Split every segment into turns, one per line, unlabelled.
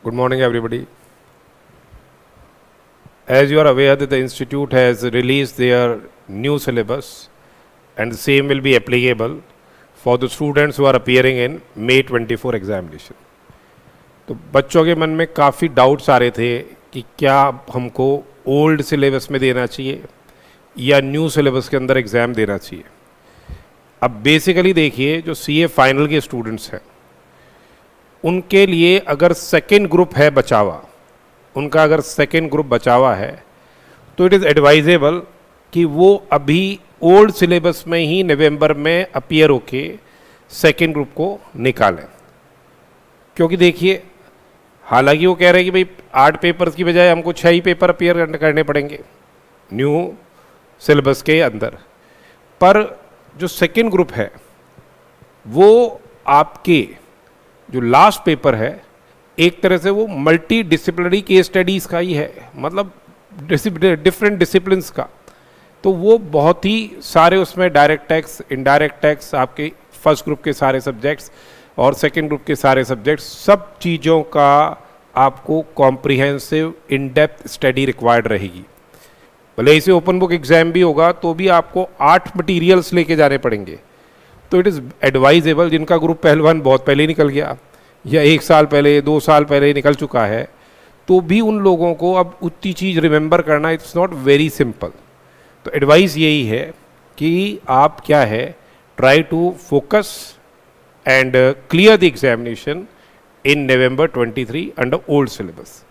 Good morning, everybody. As you are aware that the institute has released their new syllabus and the same will be applicable for the students who are appearing in May 24 examination. तो बच्चों के मन में काफ़ी doubts आ रहे थे कि क्या हमको ओल्ड सिलेबस में देना चाहिए या न्यू सिलेबस के अंदर एग्ज़ाम देना चाहिए. अब बेसिकली देखिए, जो सीए फाइनल के स्टूडेंट्स हैं उनके लिए अगर सेकेंड ग्रुप है बचा हुआ, उनका अगर सेकेंड ग्रुप बचा हुआ है तो इट इज़ एडवाइजेबल कि वो अभी ओल्ड सिलेबस में ही नवंबर में अपीयर होके सेकेंड ग्रुप को निकालें. क्योंकि देखिए, हालांकि वो कह रहे हैं कि भाई 8 पेपर्स की बजाय हमको 6 ही पेपर अपीयर करने पड़ेंगे न्यू सिलेबस के अंदर, पर जो सेकेंड ग्रुप है वो आपके जो लास्ट पेपर है एक तरह से वो मल्टी डिसिप्लिनरी केस स्टडीज़ का ही है, मतलब डिफरेंट डिसिप्लिन्स का. तो वो बहुत ही सारे उसमें डायरेक्ट टैक्स, इनडायरेक्ट टैक्स, आपके फर्स्ट ग्रुप के सारे सब्जेक्ट्स और सेकेंड ग्रुप के सारे सब्जेक्ट्स, सब चीज़ों का आपको कॉम्प्रिहेंसिव इन डेप्थ स्टडी रिक्वायर्ड रहेगी. भले इसे ओपन बुक एग्जाम भी होगा तो भी आपको 8 मटीरियल्स लेके जाने पड़ेंगे. तो इट इज़ एडवाइजेबल, जिनका ग्रुप पहलवान बहुत पहले निकल गया या 1 साल पहले 2 साल पहले निकल चुका है, तो भी उन लोगों को अब उतनी चीज़ रिमेंबर करना इट्स नॉट वेरी सिंपल. तो एडवाइस यही है कि आप क्या है, try to focus and clear the examination in November 23 under old syllabus.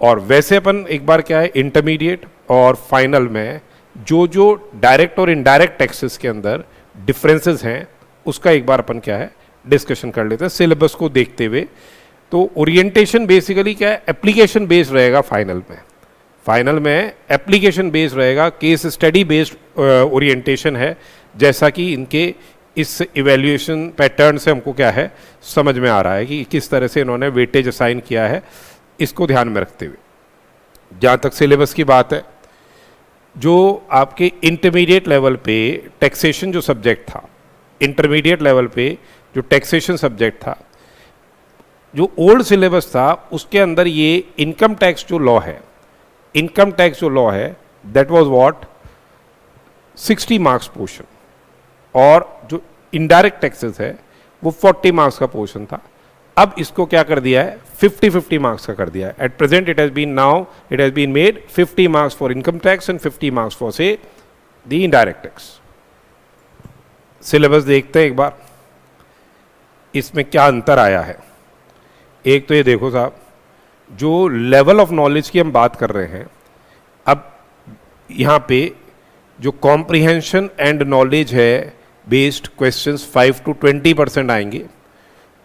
और वैसे अपन एक बार क्या है, इंटरमीडिएट और फाइनल में जो डायरेक्ट और इनडायरेक्ट टैक्सेस के अंदर डिफरेंसेस हैं उसका एक बार अपन क्या है डिस्कशन कर लेते हैं सिलेबस को देखते हुए. तो ओरिएंटेशन बेसिकली क्या है, एप्लीकेशन बेस्ड रहेगा. फाइनल में एप्लीकेशन बेस्ड रहेगा, केस स्टडी बेस्ड ओरिएंटेशन है, जैसा कि इनके इस इवैल्यूएशन पैटर्न से हमको क्या है समझ में आ रहा है कि किस तरह से इन्होंने वेटेज असाइन किया है, इसको ध्यान में रखते हुए. जहाँ तक सिलेबस की बात है, जो आपके इंटरमीडिएट लेवल पे टैक्सेशन जो सब्जेक्ट था, इंटरमीडिएट लेवल पे जो टैक्सेशन सब्जेक्ट था, जो ओल्ड सिलेबस था उसके अंदर ये इनकम टैक्स जो लॉ है, इनकम टैक्स जो लॉ है that was what 60 marks portion, और जो इनडायरेक्ट टैक्सेस है वो 40 मार्क्स का पोर्शन था. अब इसको क्या कर दिया है, 50-50 मार्क्स का कर दिया है. At present it has been made 50 marks for income tax and 50 marks for say the indirect tax. Syllabus देखते हैं एक बार, इसमें क्या अंतर आया है. एक तो ये देखो साहब, जो लेवल ऑफ नॉलेज की हम बात कर रहे हैं, अब यहाँ पे जो कॉम्प्रिहेंशन एंड नॉलेज है बेस्ड क्वेश्चंस 5 to 20% आएंगे,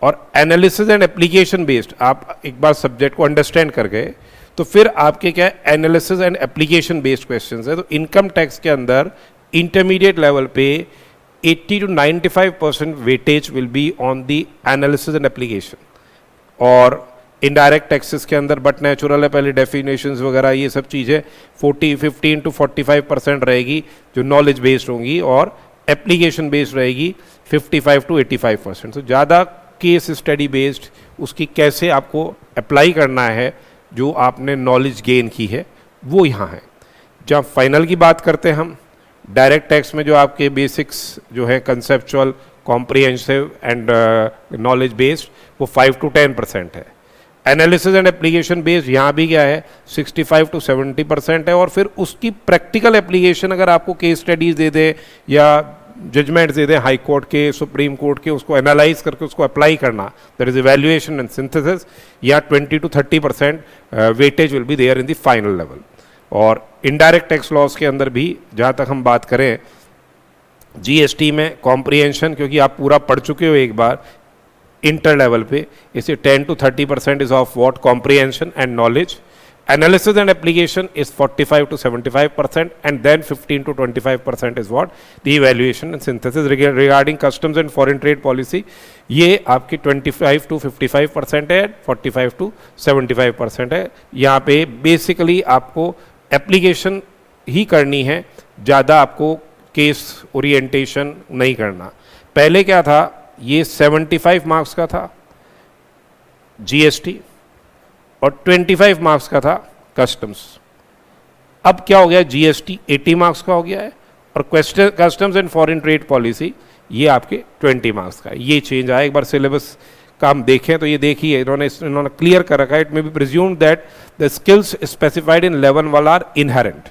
और एनालिसिस एंड एप्लीकेशन बेस्ड आप एक बार सब्जेक्ट को अंडरस्टैंड कर गए तो फिर आपके क्या है analysis and application based questions है. तो इनकम टैक्स के अंदर इंटरमीडिएट लेवल पे 80 to 95% weightage will be on the analysis and application, और इनडायरेक्ट टैक्सेस के अंदर बट नेचुरल है पहले डेफिनेशंस वगैरह ये सब चीज़ें 15 to 45% रहेगी जो नॉलेज बेस्ड होंगी, और एप्लीकेशन बेस्ड रहेगी 55 to 85%. तो ज़्यादा केस स्टडी बेस्ड उसकी कैसे आपको अप्लाई करना है जो आपने नॉलेज गेन की है वो यहाँ है. जब फाइनल की बात करते हैं हम, डायरेक्ट टैक्स में जो आपके बेसिक्स जो है conceptual, comprehensive and knowledge based वो 5 to 10% है. एनालिसिस एंड एप्लीकेशन बेस्ड यहाँ भी क्या है 65 to 70% है, और फिर उसकी प्रैक्टिकल एप्लीकेशन अगर आपको केस स्टडीज दे दे या जजमेंट्स दे दें हाई कोर्ट के, सुप्रीम कोर्ट के, उसको एनालाइज करके उसको अप्लाई करना, that is evaluation and synthesis, या 20 to 30% weightage will be there in the final level. और इनडायरेक्ट टैक्स लॉस के अंदर भी जहाँ तक हम बात करें, जीएसटी में कॉम्प्रिहेंशन क्योंकि आप पूरा पढ़ चुके हो एक बार इंटर लेवल पे, इसे 10 to 30% is of what comprehension and knowledge. Analysis and application is 45 to 75%, and then 15 to 25% is what the evaluation and synthesis. Regarding customs and foreign trade policy, ये आपकी 25 to 55% है, 45 to 75% है. यहाँ पे basically आपको application ही करनी है, ज़्यादा आपको केस ओरिएंटेशन नहीं करना. पहले क्या था, ये 75 मार्क्स का था जीएसटी, और 25 मार्क्स का था कस्टम्स। अब क्या हो गया, जीएसटी 80 मार्क्स का हो गया है और customs and foreign trade policy ये आपके 20 मार्क्स का है। ये चेंज आया। एक बार सिलेबस का हम देखें तो ये देखिए इन्होंने क्लियर कर रखा है, it may be presumed that the skills specified in level 1 are inherent,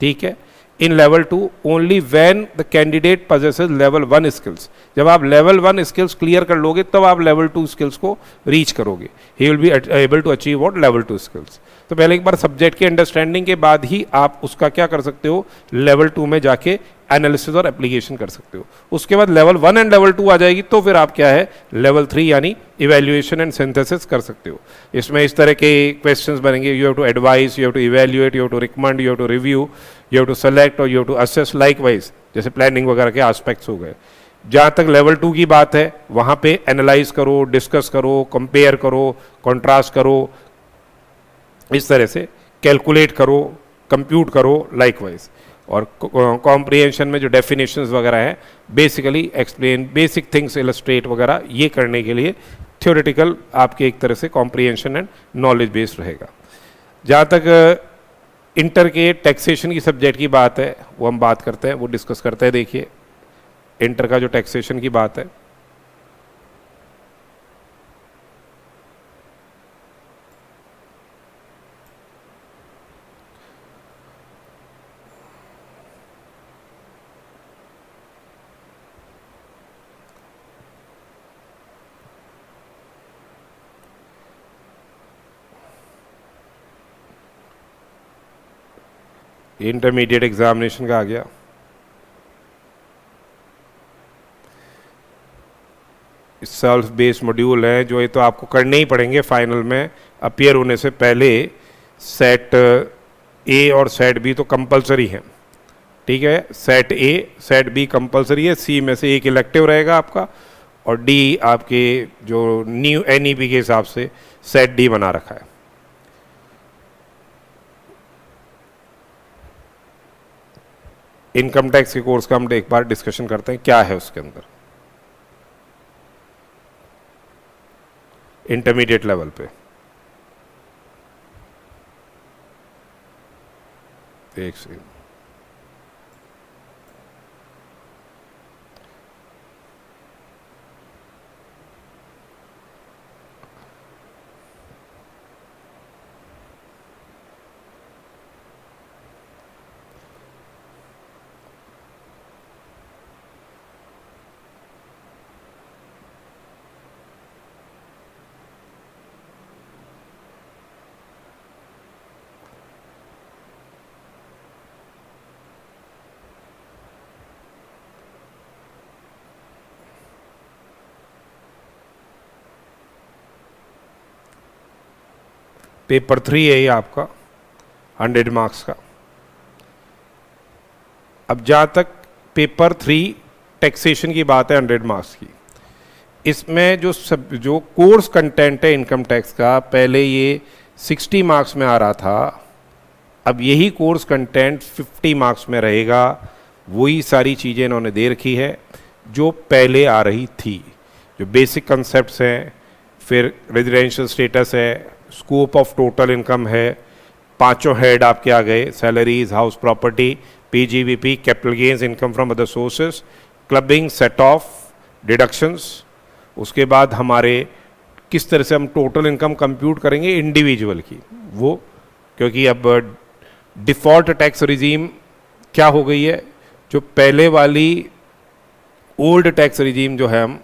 ठीक है, in level 2 only when the candidate possesses level 1 skills. जब आप लेवल 1 स्किल्स क्लियर कर लोगे तब आप लेवल 2 स्किल्स को रीच करोगे, he will be able to achieve what, level 2 skills. तो पहले एक बार सब्जेक्ट की अंडरस्टैंडिंग के बाद ही आप उसका क्या कर सकते हो, लेवल 2 में जाके एनालिसिस और एप्लीकेशन कर सकते हो। उसके बाद लेवल 1 एंड लेवल 2 आ जाएगी तो फिर आप क्या है, लेवल 3 यानी इवैल्यूएशन एंड सिंथेसिस कर सकते हो। इसमें इस तरह के क्वेश्चंस बनेंगे, you have to advise, you have to evaluate, you have to recommend, you have to review, you have to select और you have to assess likewise, जैसे प्लानिंग वगैरह के एस्पेक्ट्स हो गए। जहाँ तक लेवल 2 की बात है वहाँ पे एनालाइज करो, डिस्कस करो, कंपेयर करो, कॉन्ट्रास्ट करो, इस तरह से कैलकुलेट करो, कंप्यूट करो लाइकवाइज। और कॉम्प्रिहेंशन में जो डेफिनेशंस वगैरह हैं, basically explain, basic things illustrate वगैरह, ये करने के लिए थ्योरेटिकल आपके एक तरह से कॉम्प्रिहेंशन एंड नॉलेज बेस्ड रहेगा। जहाँ तक इंटर के टैक्सेशन की सब्जेक्ट की बात है वो हम बात करते हैं, वो डिस्कस करते हैं। देखिए इंटर का जो टैक्सेशन की बात है, इंटरमीडिएट एग्जामिनेशन का आ गया। सेल्फ बेस्ड मॉड्यूल है जो ये तो आपको करने ही पड़ेंगे फाइनल में अपीयर होने से पहले। सेट ए और सेट बी तो कंपलसरी है, ठीक है, set A set B compulsory है, सी में से एक इलेक्टिव रहेगा आपका और डी आपके जो न्यू एनईपी के हिसाब से सेट डी बना रखा है। इनकम टैक्स के कोर्स का हम एक बार डिस्कशन करते हैं, क्या है उसके अंदर इंटरमीडिएट लेवल पे। एक सेकंड, पेपर 3 है ये आपका 100 मार्क्स का। अब जहाँ तक पेपर 3 टैक्सेशन की बात है 100 मार्क्स की, इसमें जो कोर्स कंटेंट है इनकम टैक्स का, पहले ये 60 मार्क्स में आ रहा था, अब यही कोर्स कंटेंट 50 मार्क्स में रहेगा। वही सारी चीज़ें इन्होंने दे रखी है जो पहले आ रही थी, जो बेसिक कंसेप्ट्स हैं, फिर रेजिडेंशियल स्टेटस है, स्कोप ऑफ टोटल इनकम है, पांचों हेड आपके आ गए, salaries, house property, PGBP, capital gains, income from other sources, clubbing, set of, deductions. उसके बाद हमारे किस तरह से हम टोटल इनकम कंप्यूट करेंगे इंडिविजुअल की, वो क्योंकि अब डिफ़ॉल्ट टैक्स रिजीम क्या हो गई है, जो पहले वाली ओल्ड टैक्स रिजीम जो है, हम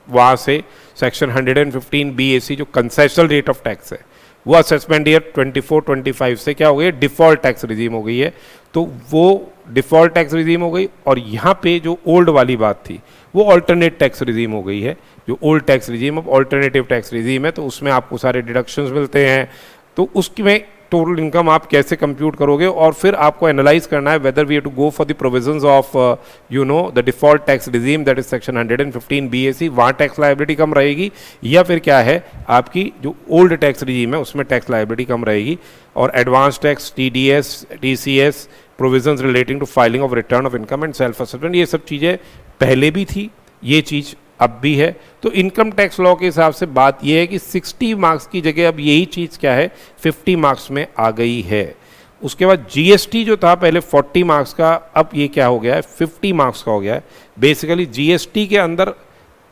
वहाँ से सेक्शन 115 BAC जो कंसेशनल रेट ऑफ टैक्स है, वो असेसमेंट ईयर 24-25 से क्या हो गई है, डिफ़ॉल्ट टैक्स रिजीम हो गई है। तो वो डिफ़ॉल्ट टैक्स रिजीम हो गई और यहाँ पे जो ओल्ड वाली बात थी वो ऑल्टरनेट टैक्स रिजीम हो गई है। जो ओल्ड टैक्स रिजीम अब ऑल्टरनेटिव टैक्स रिजीम है, तो उसमें आपको सारे डिडक्शंस मिलते हैं। तो उसमें टोटल इनकम आप कैसे कंप्यूट करोगे, और फिर आपको एनालाइज करना है whether we have to go for the provisions of the default tax regime that is section 115 BAC, वहाँ टैक्स लायबिलिटी कम रहेगी, या फिर क्या है आपकी जो ओल्ड टैक्स रिजीम है उसमें टैक्स लायबिलिटी कम रहेगी। और advance tax, TDS, TCS, provisions relating to filing of return of income and self assessment, ये सब चीज़ें पहले भी थी, ये चीज़ अब भी है। तो इनकम टैक्स लॉ के हिसाब से बात यह है कि 60 मार्क्स की जगह अब यही चीज़ क्या है 50 मार्क्स में आ गई है। उसके बाद जीएसटी जो था पहले 40 मार्क्स का, अब ये क्या हो गया है 50 मार्क्स का हो गया है। बेसिकली जीएसटी के अंदर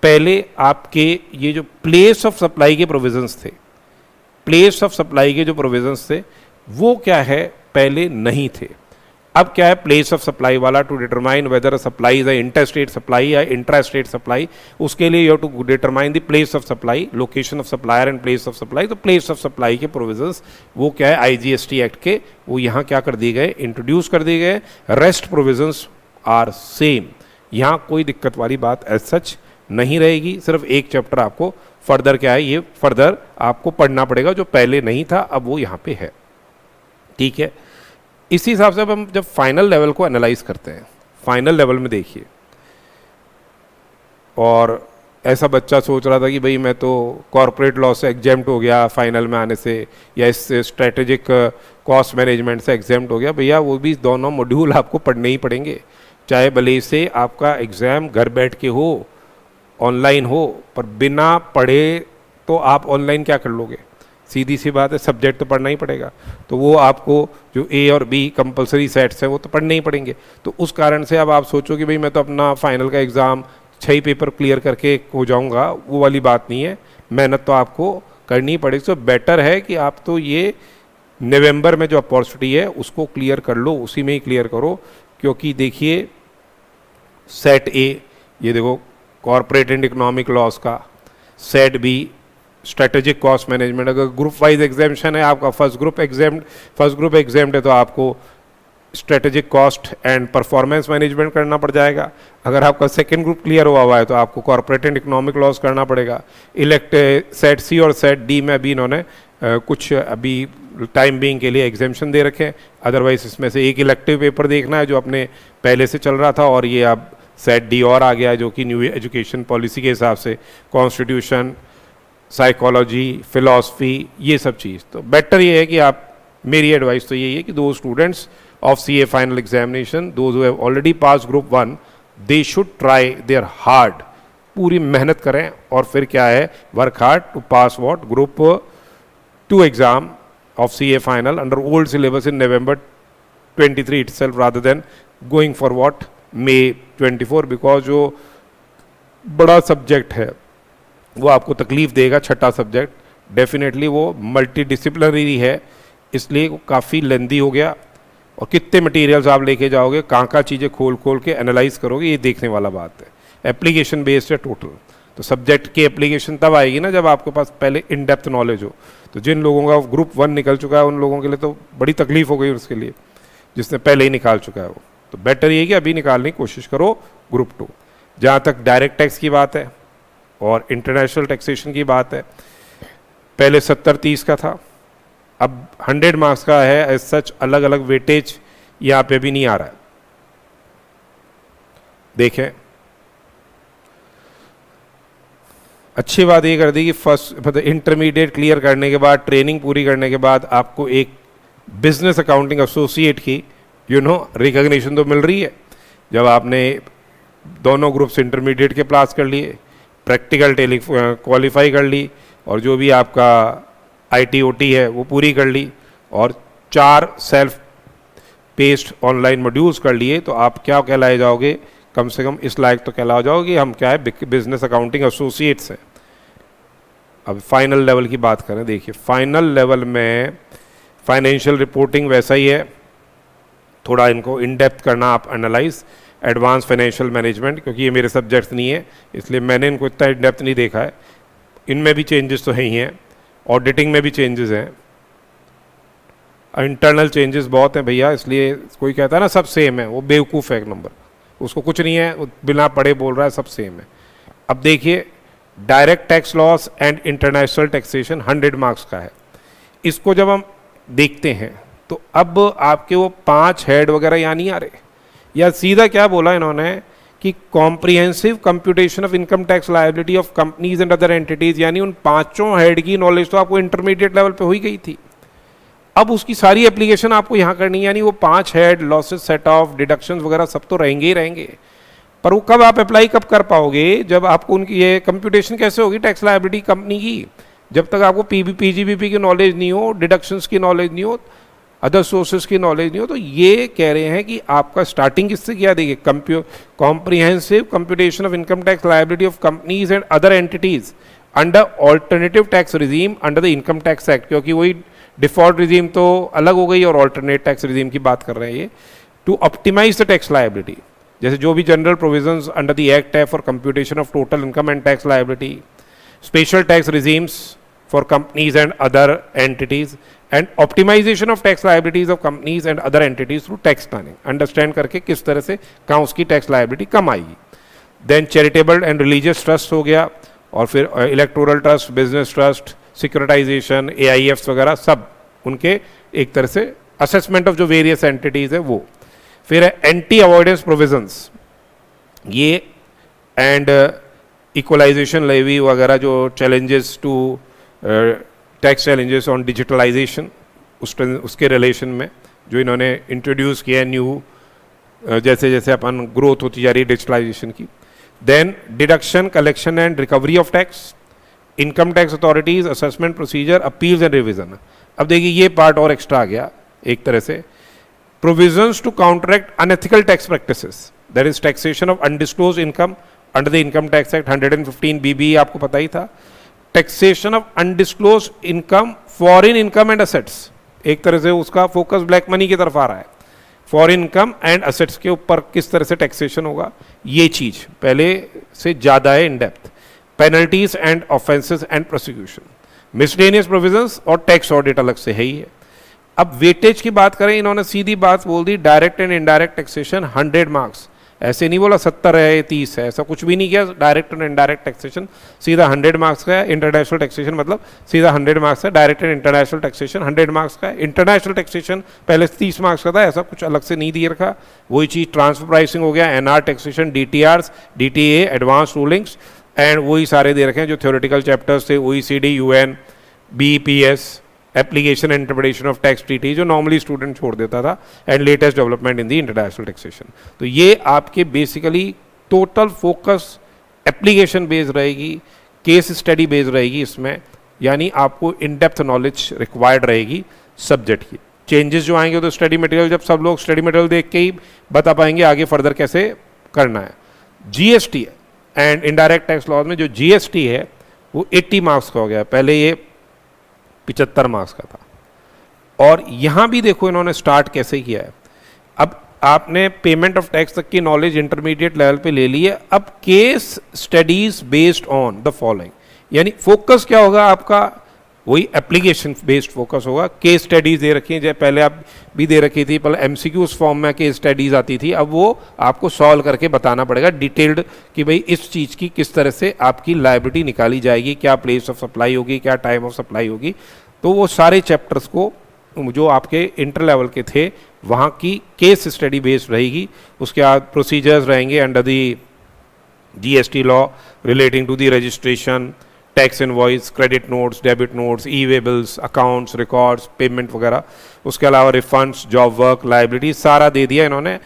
पहले आपके ये जो प्लेस ऑफ सप्लाई के प्रोविजंस थे, प्लेस ऑफ सप्लाई के जो प्रोविजंस थे वो क्या है पहले नहीं थे। अब क्या है प्लेस ऑफ सप्लाई वाला, to determine whether supply is inter state supply या इंट्रा स्टेट सप्लाई, उसके लिए you to determine the place of supply, location of supplier and place of supply. तो प्लेस ऑफ सप्लाई के provisions वो क्या है IGST act के, वो यहाँ क्या कर दिए गए, इंट्रोड्यूस कर दिए गए। रेस्ट प्रोविजंस आर सेम, यहाँ कोई दिक्कत वाली बात एज सच नहीं रहेगी। सिर्फ एक चैप्टर आपको फर्दर क्या है, ये फर्दर आपको पढ़ना पड़ेगा जो पहले नहीं था, अब वो यहाँ पे है। ठीक है, इसी हिसाब से अब हम जब फाइनल लेवल को एनालाइज करते हैं, फाइनल लेवल में देखिए, और ऐसा बच्चा सोच रहा था कि भाई मैं तो कॉर्पोरेट लॉ से एग्जेम्प्ट हो गया फाइनल में आने से, या इस स्ट्रेटेजिक कॉस्ट मैनेजमेंट से एग्जेम्प्ट हो गया। भैया वो भी दोनों मॉड्यूल आपको पढ़ने ही पड़ेंगे, चाहे भले से आपका एग्ज़ाम घर बैठ के हो, ऑनलाइन हो, पर बिना पढ़े तो आप ऑनलाइन क्या कर लोगे, सीधी सी बात है, सब्जेक्ट तो पढ़ना ही पड़ेगा। तो वो आपको जो ए और बी कंपलसरी सेट्स हैं वो तो पढ़ने ही पड़ेंगे। तो उस कारण से अब आप सोचो कि भाई मैं तो अपना फाइनल का एग्ज़ाम 6 पेपर क्लियर करके हो जाऊंगा, वो वाली बात नहीं है, मेहनत तो आपको करनी पड़ेगी। तो बेटर है कि आप तो ये नवंबर में जो अपॉर्चुनिटी है उसको क्लियर कर लो, उसी में ही क्लियर करो। क्योंकि देखिए सेट ए, ये देखो कॉर्पोरेट एंड इकोनॉमिक लॉस का, set B strategic cost management, अगर ग्रुप वाइज एग्जामिशन है आपका, फर्स्ट ग्रुप एग्जाम्ड है तो आपको strategic cost and performance management करना पड़ जाएगा। अगर आपका सेकंड ग्रुप क्लियर हुआ है तो आपको कॉर्पोरेट एंड इकोनॉमिक लॉस करना पड़ेगा। सेट सी और सेट डी में अभी इन्होंने कुछ अभी टाइम बीइंग के लिए एग्जामिशन दे रखे हैं, अदरवाइज इसमें से एक इलेक्टिव पेपर देखना है जो अपने पहले से चल रहा था, और ये अब सेट डी और आ गया है जो कि न्यू एजुकेशन पॉलिसी के हिसाब से कॉन्स्टिट्यूशन, साइकोलॉजी, फिलॉसफी, ये सब चीज़। तो बेटर ये है कि आप, मेरी एडवाइस तो यही है कि दो students of CA final examination, those who have already pass group 1, they should try their hard, पूरी मेहनत करें और फिर क्या है work hard to pass what group 2 exam of CA final under old syllabus in November 23 itself rather than going for what May 24, because जो बड़ा subject है वो आपको तकलीफ देगा, छठा सब्जेक्ट डेफिनेटली वो मल्टी डिसिप्लिनरी है, इसलिए वो काफ़ी लेंदी हो गया। और कितने मटेरियल्स आप लेके जाओगे, कहाँ चीज़ें खोल खोल के एनालाइज करोगे, ये देखने वाला बात है। एप्लीकेशन बेस्ड है टोटल, तो सब्जेक्ट की एप्लीकेशन तब आएगी ना जब आपके पास पहले इन डेप्थ नॉलेज हो। तो जिन लोगों का ग्रुप 1 निकल चुका है उन लोगों के लिए तो बड़ी तकलीफ हो गई उसके लिए, जिसने पहले ही निकाल चुका है वो। तो बेटर ये है कि अभी निकालने की कोशिश करो ग्रुप 2। जहाँ तक डायरेक्ट टैक्स की बात है और इंटरनेशनल टैक्सेशन की बात है, पहले 70-30 का था, अब 100 मार्क्स का है। एज सच अलग अलग वेटेज यहाँ पे भी नहीं आ रहा है। देखें, अच्छी बात ये कर दी कि फर्स्ट मतलब इंटरमीडिएट क्लियर करने के बाद, ट्रेनिंग पूरी करने के बाद आपको एक बिजनेस अकाउंटिंग एसोसिएट की रिकॉग्निशन तो मिल रही है। जब आपने दोनों ग्रुप्स इंटरमीडिएट के पास कर लिए, प्रैक्टिकल क्वालिफाई कर ली, और जो भी आपका ITOT है वो पूरी कर ली, और 4 सेल्फ पेस्ड ऑनलाइन मॉड्यूल्स कर लिए, तो आप क्या कहलाए जाओगे, कम से कम इस लायक तो कहला जाओगे हम क्या है बिजनेस अकाउंटिंग एसोसिएट्स हैं। अब फाइनल लेवल की बात करें, देखिए फाइनल लेवल में फाइनेंशियल रिपोर्टिंग वैसा ही है, थोड़ा इनको इन डेप्थ करना आप एनालाइज, एडवांस फाइनेंशियल मैनेजमेंट, क्योंकि ये मेरे सब्जेक्ट्स नहीं है इसलिए मैंने इनको इतना इन डेप्थ नहीं देखा है। इनमें भी चेंजेस तो है ही हैं, ऑडिटिंग में भी चेंजेस हैं, इंटरनल चेंजेस बहुत हैं भैया, इसलिए कोई कहता है ना सब सेम है, वो बेवकूफ़ है एक नंबर, उसको कुछ नहीं है, वो बिना पढ़े बोल रहा है सब सेम है। अब देखिए direct tax loss and international taxation 100 marks का है। इसको जब हम देखते हैं तो अब आपके वो 5 हेड वगैरह यहाँ नहीं आ रहे, या सीधा क्या बोला इन्होंने कि comprehensive computation of income tax liability of companies and other entities, यानी उन 5 हेड की नॉलेज तो आपको इंटरमीडिएट लेवल पे हो ही गई थी, अब उसकी सारी एप्लीकेशन आपको यहाँ करनी है, यानी वो 5 head, losses, set of, deductions वगैरह सब तो रहेंगे ही रहेंगे। पर वो कब आप अप्लाई कब कर पाओगे, जब आपको उनकी ये कंप्यूटेशन कैसे होगी टैक्स लायबिलिटी कंपनी की, जब तक आपको पीजीबीपी की नॉलेज नहीं हो, डिडक्शंस की नॉलेज नहीं हो, अदर सोर्सेज की नॉलेज नहीं हो। तो ये कह रहे हैं कि आपका स्टार्टिंग किससे किया, देखिए comprehensive computation of income tax liability of companies and other entities under alternative tax regime under the income tax act, क्योंकि वही डिफॉल्ट रिजीम तो अलग हो गई और ऑल्टरनेट टैक्स रिजीम की बात कर रहे हैं ये, to optimise the tax liability, जैसे जो भी general provisions under the act है for computation of total income and tax liability, special tax regimes for companies and other entities, and optimisation of tax liabilities of companies and other entities through tax planning, understand करके किस तरह से कहाँ उसकी tax liability कम आएगी। Then charitable and religious trust हो गया, और फिर electoral trust, business trust, securitisation, AIFs वगैरह सब उनके एक तरह से असेसमेंट ऑफ जो वेरियस एंटिटीज है वो। फिर है एंटी अवॉइडेंस प्रोविजंस, ये एंड इक्वलाइजेशन लेवी वगैरह जो challenges to tax challenges on digitalisation, उसके रिलेशन में जो इन्होंने इंट्रोड्यूस किया है न्यू, जैसे जैसे अपन ग्रोथ होती जा रही है डिजिटलाइजेशन की। Then deduction, collection and recovery of tax, income tax authorities, assessment procedure, appeals and revision. अब देखिए ये पार्ट और एक्स्ट्रा आ गया एक तरह से, provisions to counteract unethical tax practices, that is taxation of undisclosed income under the income tax act 115 BB, आपको पता ही था। Taxation of undisclosed income, foreign income and assets, एक तरह से उसका फोकस ब्लैक मनी की तरफ आ रहा है, फॉरेन इनकम एंड असेट्स के ऊपर किस तरह से टैक्सेशन होगा, ये चीज पहले से ज्यादा है in depth. Penalties and offences and prosecution, miscellaneous provisions और टैक्स ऑडिट अलग से है ही है। अब वेटेज की बात करें, इन्होंने सीधी बात बोल दी, direct and indirect taxation 100 marks, ऐसे नहीं बोला 70 है 30 है, ऐसा कुछ भी नहीं किया। डायरेक्ट एंड इनडायरेक्ट टैक्सेशन सीधा 100 मार्क्स का है, इंटरनेशनल टैक्सेशन मतलब सीधा 100 मार्क्स है, direct and international taxation 100 marks का है। इंटरनेशनल टैक्सेशन पहले 30 मार्क्स का था, ऐसा कुछ अलग से नहीं दिए रखा। वही चीज़ ट्रांसफर प्राइसिंग हो गया, NR taxation, DTRs, DTA, advance rulings, and वही सारे दे रखे हैं जो थ्योरेटिकल चैप्टर्स थे, OECD, UN, BEPS, application and interpretation of tax treaty, जो नॉर्मली स्टूडेंट छोड़ देता था, and latest development in the international taxation. तो ये आपके basically total focus application based रहेगी, केस स्टडी बेस्ड रहेगी इसमें, यानी आपको इन डेप्थ नॉलेज रिक्वायर्ड रहेगी सब्जेक्ट की। चेंजेस जो आएंगे तो स्टडी मटेरियल, जब सब लोग स्टडी मटेरियल देख के ही बता पाएंगे आगे फर्दर कैसे करना है। GST and indirect tax law में जो GST है वो 80 मार्क्स का हो गया, पहले ये 75 मार्क्स का था। और यहां भी देखो इन्होंने स्टार्ट कैसे किया है, अब आपने पेमेंट ऑफ टैक्स तक की नॉलेज इंटरमीडिएट लेवल पे ले ली है, अब case studies based on the following, यानी फोकस क्या होगा आपका, वही एप्लीकेशन बेस्ड फोकस होगा। केस स्टडीज दे रखी हैं, जैसे पहले आप भी दे रखी थी, पहले MCQs फॉर्म में केस स्टडीज आती थी, अब वो आपको सॉल्व करके बताना पड़ेगा डिटेल्ड कि भाई इस चीज़ की किस तरह से आपकी लायबिलिटी निकाली जाएगी, क्या प्लेस ऑफ सप्लाई होगी, क्या टाइम ऑफ सप्लाई होगी। तो वो सारे चैप्टर्स को जो आपके इंटर लेवल के थे वहाँ की केस स्टडी बेस्ड रहेगी। उसके बाद प्रोसीजर्स रहेंगे under the GST law relating to the registration, tax invoice, credit notes, debit notes, e way bills, accounts, records, payment वगैरह। उसके अलावा रिफंड्स, जॉब वर्क, लाइबिलिटी सारा दे दिया इन्होंने।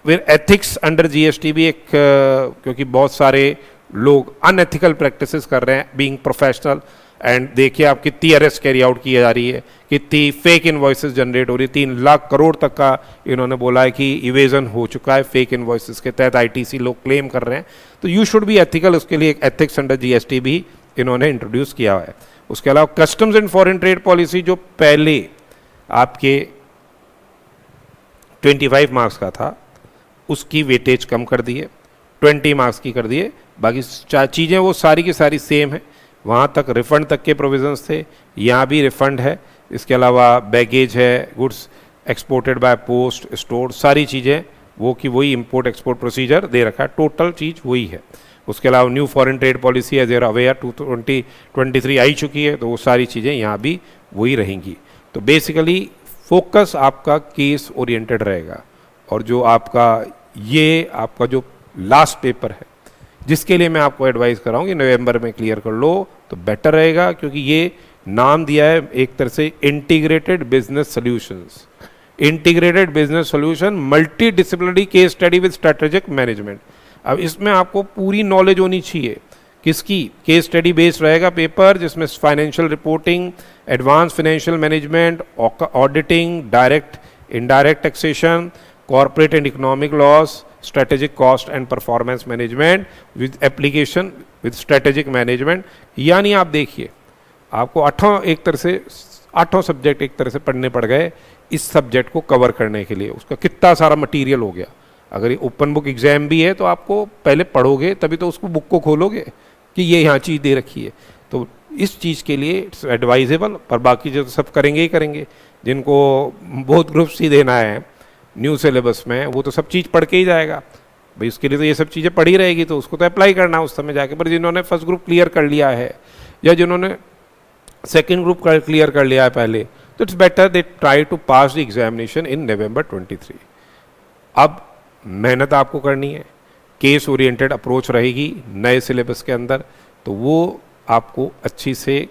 फिर एथिक्स अंडर GST भी एक, क्योंकि बहुत सारे लोग अनएथिकल प्रैक्टिसेस कर रहे हैं बीइंग प्रोफेशनल, एंड देखिए आप कितनी अरेस्ट कैरी आउट की जा रही है, कितनी फेक इनवॉइसेस जनरेट हो रही है। 3 लाख करोड़ तक का इन्होंने बोला है कि इवेजन हो चुका है फेक इनवॉइसेस के तहत, ITC लोग क्लेम कर रहे हैं। तो यू शुड बी एथिकल, उसके लिए एक एथिक्स अंडर GST भी इन्होंने इंट्रोड्यूस किया है। उसके अलावा customs and foreign trade policy जो पहले आपके 25 मार्क्स का था उसकी वेटेज कम कर दिए, 20 मार्क्स की कर दिए। बाकी चीज़ें वो सारी की सारी सेम है, वहाँ तक रिफ़ंड तक के प्रोविजंस थे, यहाँ भी रिफ़ंड है। इसके अलावा बैगेज है, goods exported by post, store, सारी चीज़ें वो की वही इंपोर्ट एक्सपोर्ट प्रोसीजर दे रखा है, टोटल चीज़ वही है। उसके अलावा new foreign trade policy as are aware 2023 आई चुकी है, तो वो सारी चीज़ें यहाँ भी वही रहेंगी। तो बेसिकली फोकस आपका केस ओरिएंटेड रहेगा। और जो आपका ये आपका जो लास्ट पेपर है जिसके लिए मैं आपको एडवाइस कर रहा हूँ कि नवंबर में क्लियर कर लो तो बेटर रहेगा, क्योंकि ये नाम दिया है एक तरह से integrated business solutions, integrated business solution multi disciplinary case study with strategic management. अब इसमें आपको पूरी नॉलेज होनी चाहिए, किसकी? केस स्टडी बेस्ड रहेगा पेपर, जिसमें financial reporting, advance financial management, auditing, direct indirect taxation, corporate and economic loss, strategic cost and performance management with application with strategic management. यानी आप देखिए, आपको आठों सब्जेक्ट एक तरह से पढ़ने पड़ गए इस सब्जेक्ट को कवर करने के लिए। उसका कितना सारा मटेरियल हो गया। अगर ये ओपन बुक एग्जाम भी है तो आपको पहले पढ़ोगे तभी तो उसको बुक को खोलोगे कि ये यहाँ चीज़ दे रखी है। तो इस चीज़ के लिए इट्स एडवाइजेबल, पर बाकी जो सब करेंगे ही करेंगे। जिनको बहुत ग्रुप्स ही देना है न्यू सिलेबस में, वो तो सब चीज़ पढ़ के ही जाएगा भाई, उसके लिए तो ये सब चीज़ें पढ़ी रहेगी, तो उसको तो अप्लाई करना उस समय जाके। पर जिन्होंने फर्स्ट ग्रुप क्लियर कर लिया है या जिन्होंने सेकेंड ग्रुप क्लियर कर लिया है पहले, तो it's better they try to pass the examination in November 23। अब मेहनत आपको करनी है, केस ओरिएंटेड अप्रोच रहेगी नए सिलेबस के अंदर, तो वो आपको अच्छी से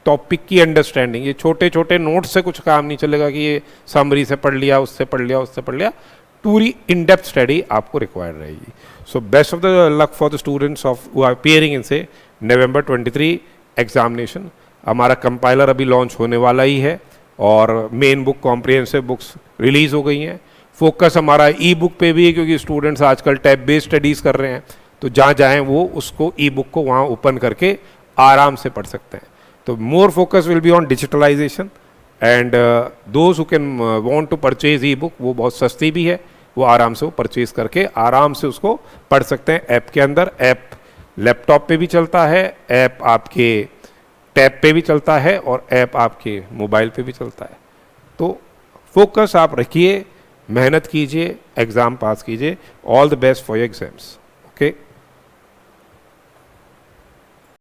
टॉपिक की अंडरस्टैंडिंग, ये छोटे छोटे नोट्स से कुछ काम नहीं चलेगा कि ये समरी से पढ़ लिया, उससे पढ़ लिया, उससे पढ़ लिया। पूरी इन डेप्थ स्टडी आपको रिक्वायर्ड रहेगी। So best of the luck for the students of who are appearing in से November 23 एग्जामिनेशन। हमारा कंपाइलर अभी लॉन्च होने वाला ही है और main book comprehensive books release हो गई हैं। फोकस हमारा ई बुक पे भी है, क्योंकि स्टूडेंट्स आजकल टैब बेस्ड स्टडीज़ कर रहे हैं, तो जहाँ जाएँ वो उसको ई बुक को वहाँ ओपन करके आराम से पढ़ सकते हैं। तो more focus will be on digitalisation and those who can want to purchase e book, वो बहुत सस्ती भी है, वो आराम से वो परचेज करके आराम से उसको पढ़ सकते हैं ऐप के अंदर। ऐप लैपटॉप पे भी चलता है, ऐप आपके टैब पे भी चलता है और ऐप आपके मोबाइल पे भी चलता है। तो फोकस आप रखिए, मेहनत कीजिए, एग्ज़ाम पास कीजिए। All the best for your exams.